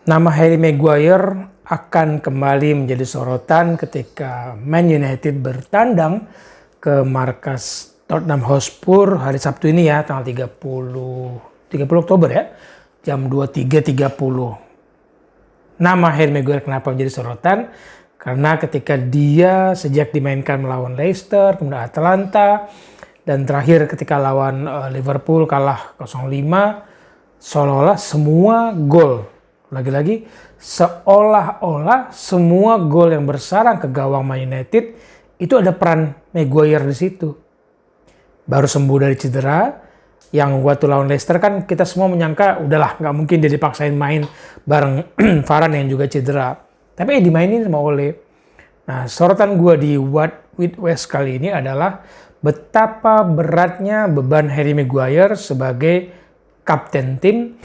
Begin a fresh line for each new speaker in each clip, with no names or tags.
Nama Harry Maguire akan kembali menjadi sorotan ketika Man United bertandang ke markas Tottenham Hotspur hari Sabtu ini ya, tanggal 30 Oktober ya, jam 23.30. Nama Harry Maguire kenapa menjadi sorotan? Karena ketika dia sejak dimainkan melawan Leicester, kemudian Atalanta, dan terakhir ketika lawan Liverpool kalah 0-5, seolah-olah semua gol, lagi-lagi seolah-olah semua gol yang bersarang ke gawang Man United itu ada peran Maguire di situ. Baru sembuh dari cedera, yang waktu lawan Leicester kan kita semua menyangka udahlah nggak mungkin dia dipaksain main bareng Varane yang juga cedera. Tapi dimainin sama Ole. Nah, sorotan gue di What with West kali ini adalah betapa beratnya beban Harry Maguire sebagai kapten tim,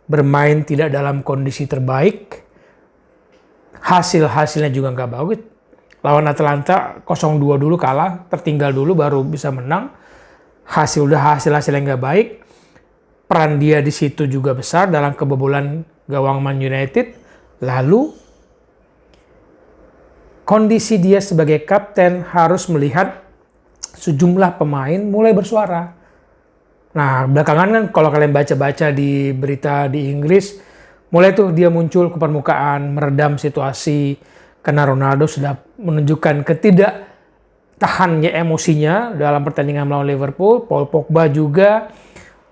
bermain tidak dalam kondisi terbaik, hasilnya juga nggak bagus. Lawan Atalanta 0-2 dulu kalah, tertinggal dulu baru bisa menang. Hasilnya nggak baik. Peran dia di situ juga besar dalam kebobolan gawang Man United. Lalu kondisi dia sebagai kapten harus melihat sejumlah pemain mulai bersuara. Nah, belakangan kan kalau kalian baca-baca di berita di Inggris, mulai tuh dia muncul ke permukaan, meredam situasi, karena Ronaldo sudah menunjukkan ketidaktahannya emosinya dalam pertandingan melawan Liverpool. Paul Pogba juga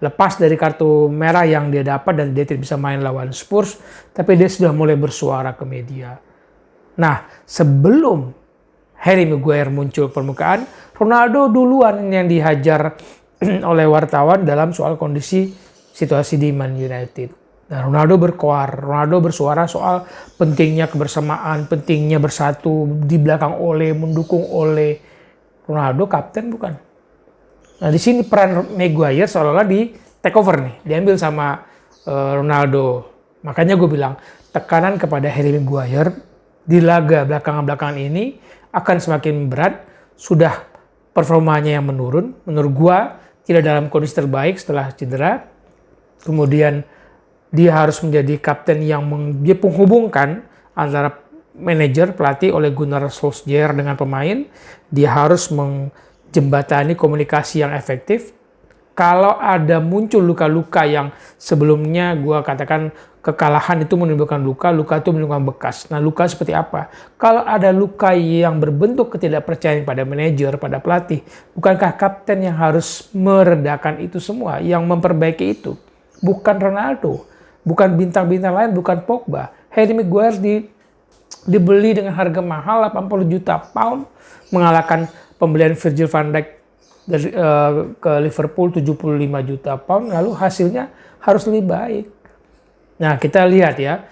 lepas dari kartu merah yang dia dapat dan dia tidak bisa main lawan Spurs, tapi dia sudah mulai bersuara ke media. Nah, sebelum Harry Maguire muncul ke permukaan, Ronaldo duluan yang dihajar oleh wartawan dalam soal kondisi situasi di Man United. Nah, Ronaldo bersuara soal pentingnya kebersamaan, pentingnya bersatu di belakang Ole, mendukung Ole. Ronaldo kapten bukan. Nah, di sini peran Maguire seolah-olah di take over nih, diambil sama Ronaldo. Makanya gue bilang tekanan kepada Harry Maguire di laga belakangan ini akan semakin berat. Sudah performanya yang menurun, menurut gue tidak dalam kondisi terbaik setelah cedera. Kemudian dia harus menjadi kapten yang dia penghubungkan antara manajer, pelatih oleh Gunnar Solskjaer dengan pemain. Dia harus menjembatani komunikasi yang efektif. Kalau ada muncul luka-luka yang sebelumnya gue katakan kekalahan itu menimbulkan luka itu menimbulkan bekas. Nah, luka seperti apa? Kalau ada luka yang berbentuk ketidakpercayaan pada manajer, pada pelatih, bukankah kapten yang harus meredakan itu semua, yang memperbaiki itu? Bukan Ronaldo, bukan bintang-bintang lain, bukan Pogba. Harry Maguire dibeli dengan harga mahal 80 juta pound, mengalahkan pembelian Virgil van Dijk dari ke Liverpool 75 juta pound, lalu hasilnya harus lebih baik. Nah, kita lihat ya,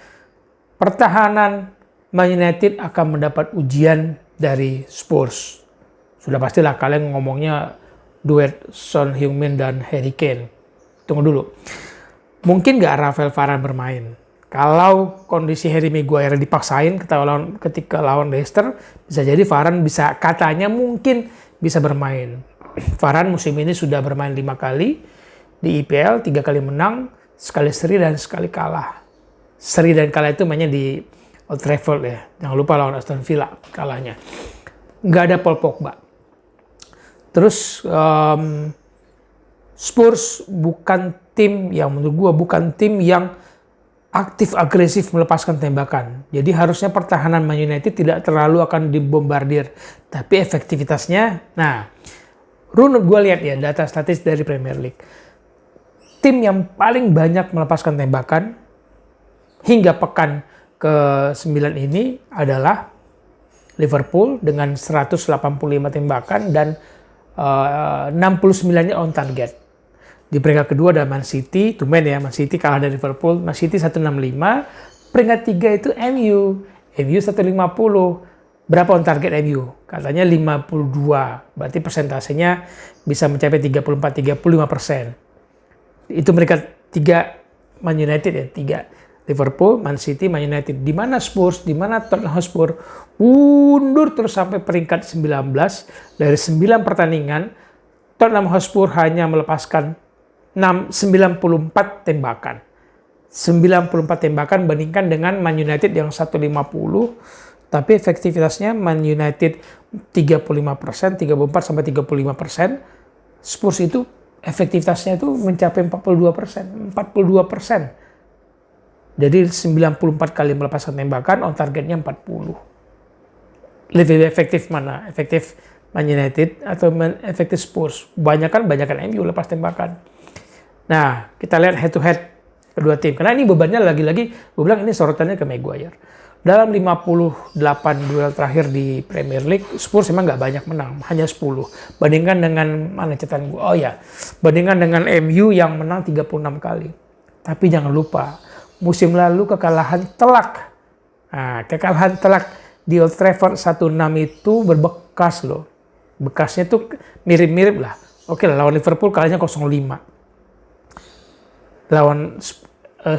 pertahanan Man United akan mendapat ujian dari Spurs. Sudah pastilah kalian ngomongnya duet Son Heung-min dan Harry Kane. Tunggu dulu. Mungkin nggak Rafael Varane bermain? Kalau kondisi Harry Maguire dipaksain ketika lawan Leicester, bisa jadi Varane katanya mungkin bisa bermain. Varane musim ini sudah bermain 5 kali di IPL, 3 kali menang, sekali seri dan sekali kalah. Seri dan kalah itu mainnya di Old Trafford ya. Jangan lupa lawan Aston Villa kalahnya. Nggak ada Paul Pogba. Terus Spurs bukan tim yang menurut gue bukan tim yang aktif agresif melepaskan tembakan. Jadi harusnya pertahanan Man United tidak terlalu akan dibombardir. Tapi efektivitasnya, nah, runut gue lihat ya data statis dari Premier League. Tim yang paling banyak melepaskan tembakan hingga pekan ke-9 ini adalah Liverpool dengan 185 tembakan dan 69-nya on target. Di peringkat kedua ada Man City, tumben ya, Man City kalah dari Liverpool, Man City 165, peringkat 3 itu MU 150. Berapa on target MU? Katanya 52, berarti persentasenya bisa mencapai 34-35%. Itu mereka 3 Man United ya, 3 Liverpool, Man City, Man United. Di mana Spurs, di mana Tottenham Hotspur mundur terus sampai peringkat 19. Dari 9 pertandingan, Tottenham Hotspur hanya melepaskan 94 tembakan. 94 tembakan bandingkan dengan Man United yang 150, tapi efektivitasnya Man United 35%, 34 sampai 35%. Spurs itu efektivitasnya itu mencapai 42%, 42%. Jadi 94 kali melepaskan tembakan, on targetnya 40. Lebih efektif mana? Efektif Man United atau efektif Spurs? Banyakan MU lepas tembakan. Nah, kita lihat head to head kedua tim. Karena ini bebannya lagi-lagi, gue bilang ini sorotannya ke Maguire. Dalam 58 duel terakhir di Premier League, Spurs emang nggak banyak menang, hanya 10. Bandingkan dengan, mana catatan gue? Oh ya, bandingkan dengan MU yang menang 36 kali. Tapi jangan lupa, musim lalu kekalahan telak. Nah, kekalahan telak di Old Trafford 1-6 itu berbekas loh. Bekasnya tuh mirip-mirip lah. Oke lah, lawan Liverpool kalahnya 0-5. Lawan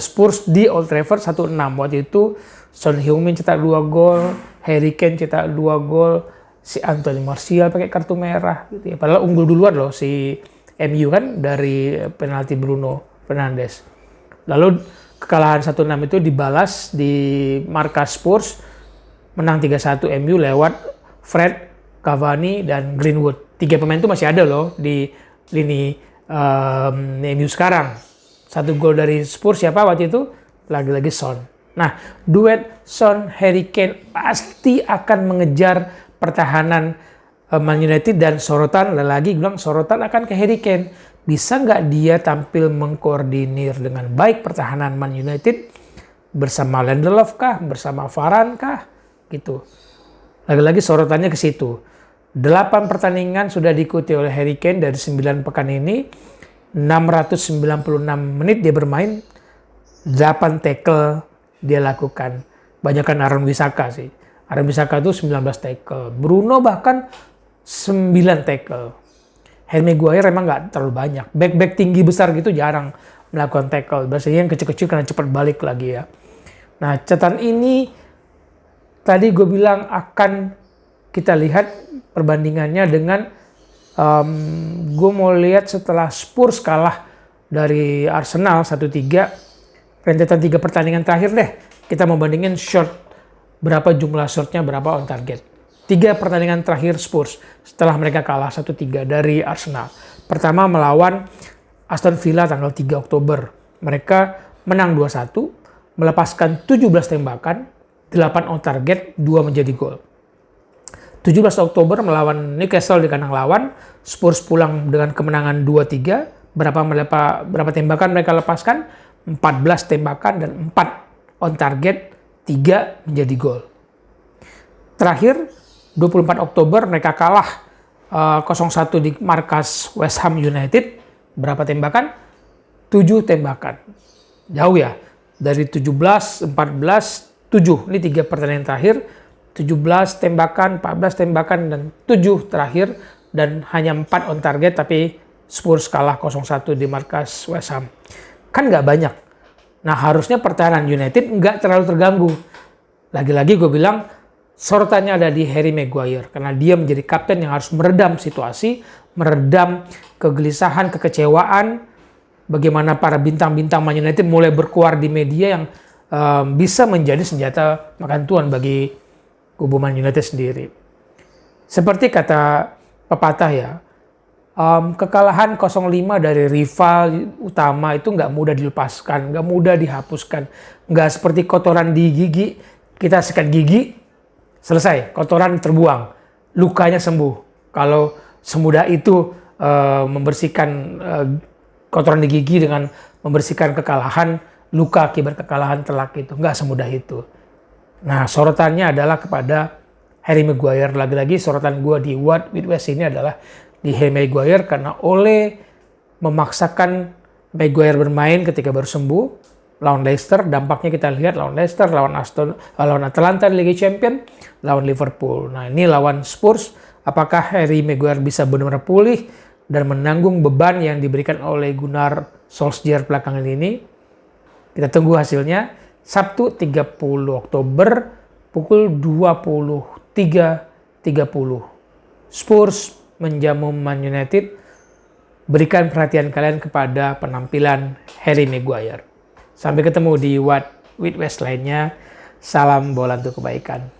Spurs di Old Trafford 1-6. Waktu itu Son Heung-min cetak 2 gol, Harry Kane cetak 2 gol, si Anthony Martial pakai kartu merah gitu ya. Padahal unggul duluan loh si MU kan dari penalti Bruno Fernandes. Lalu kekalahan 1-6 itu dibalas di markas Spurs, menang 3-1 MU lewat Fred, Cavani, dan Greenwood. 3 pemain itu masih ada loh di lini MU sekarang. 1 gol dari Spurs siapa waktu itu? Lagi-lagi Son. Nah, duet Son Harry Kane pasti akan mengejar pertahanan Man United, dan sorotan lagi bilang sorotan akan ke Harry Kane. Bisa nggak dia tampil mengkoordinir dengan baik pertahanan Man United bersama Lindelof kah, bersama Varane kah, gitu. Lagi-lagi sorotannya ke situ. 8 pertandingan sudah diikuti oleh Harry Kane dari 9 pekan ini. 696 menit dia bermain, 8 tackle dia lakukan. Banyakan Aaron Wan-Bissaka sih. Aaron Wan-Bissaka itu 19 tackle. Bruno bahkan 9 tackle. Harry Maguire emang nggak terlalu banyak. Back tinggi besar gitu jarang melakukan tackle. Biasanya yang kecil-kecil karena cepat balik lagi ya. Nah, catatan ini tadi gue bilang akan kita lihat perbandingannya dengan gue mau lihat setelah Spurs kalah dari Arsenal 1-3, rentetan 3 pertandingan terakhir deh. Kita mau bandingin shot, berapa jumlah shotnya, berapa on target. 3 pertandingan terakhir Spurs setelah mereka kalah 1-3 dari Arsenal. Pertama melawan Aston Villa tanggal 3 Oktober. Mereka menang 2-1, melepaskan 17 tembakan, 8 on target, 2 menjadi gol. 17 Oktober melawan Newcastle di kandang lawan, Spurs pulang dengan kemenangan 2-3. Berapa tembakan mereka lepaskan? 14 tembakan dan 4 on target, 3 menjadi gol. Terakhir 24 Oktober mereka kalah 0-1 di markas West Ham United. Berapa tembakan? 7 tembakan. Jauh ya. Dari 17, 14, 7. Ini 3 pertandingan terakhir. 17 tembakan, 14 tembakan, dan 7 terakhir. Dan hanya 4 on target, tapi Spurs kalah 0-1 di markas West Ham. Kan nggak banyak. Nah, harusnya pertahanan United nggak terlalu terganggu. Lagi-lagi gue bilang, sorotannya ada di Harry Maguire. Karena dia menjadi kapten yang harus meredam situasi, meredam kegelisahan, kekecewaan. Bagaimana para bintang-bintang Man United mulai berkuar di media yang bisa menjadi senjata makan tuan bagi kubu Man United sendiri. Seperti kata pepatah ya, kekalahan 0-5 dari rival utama itu nggak mudah dilepaskan, nggak mudah dihapuskan. Nggak seperti kotoran di gigi, kita sikat gigi, selesai, kotoran terbuang, lukanya sembuh. Kalau semudah itu membersihkan kotoran di gigi dengan membersihkan kekalahan, luka akibat kekalahan telak itu, nggak semudah itu. Nah, sorotannya adalah kepada Harry Maguire. Lagi-lagi sorotan gue di What with West ini adalah di Harry Maguire, karena Ole memaksakan Maguire bermain ketika baru sembuh. Lawan Leicester, dampaknya kita lihat lawan Leicester, lawan Atalanta di Liga Champions, lawan Liverpool. Nah, ini lawan Spurs, apakah Harry Maguire bisa benar-benar pulih dan menanggung beban yang diberikan oleh Gunnar Solskjaer belakangan ini? Kita tunggu hasilnya. Sabtu 30 Oktober pukul 23.30. Spurs menjamu Man United. Berikan perhatian kalian kepada penampilan Harry Maguire. Sampai ketemu di What with West lainnya. Salam bola untuk kebaikan.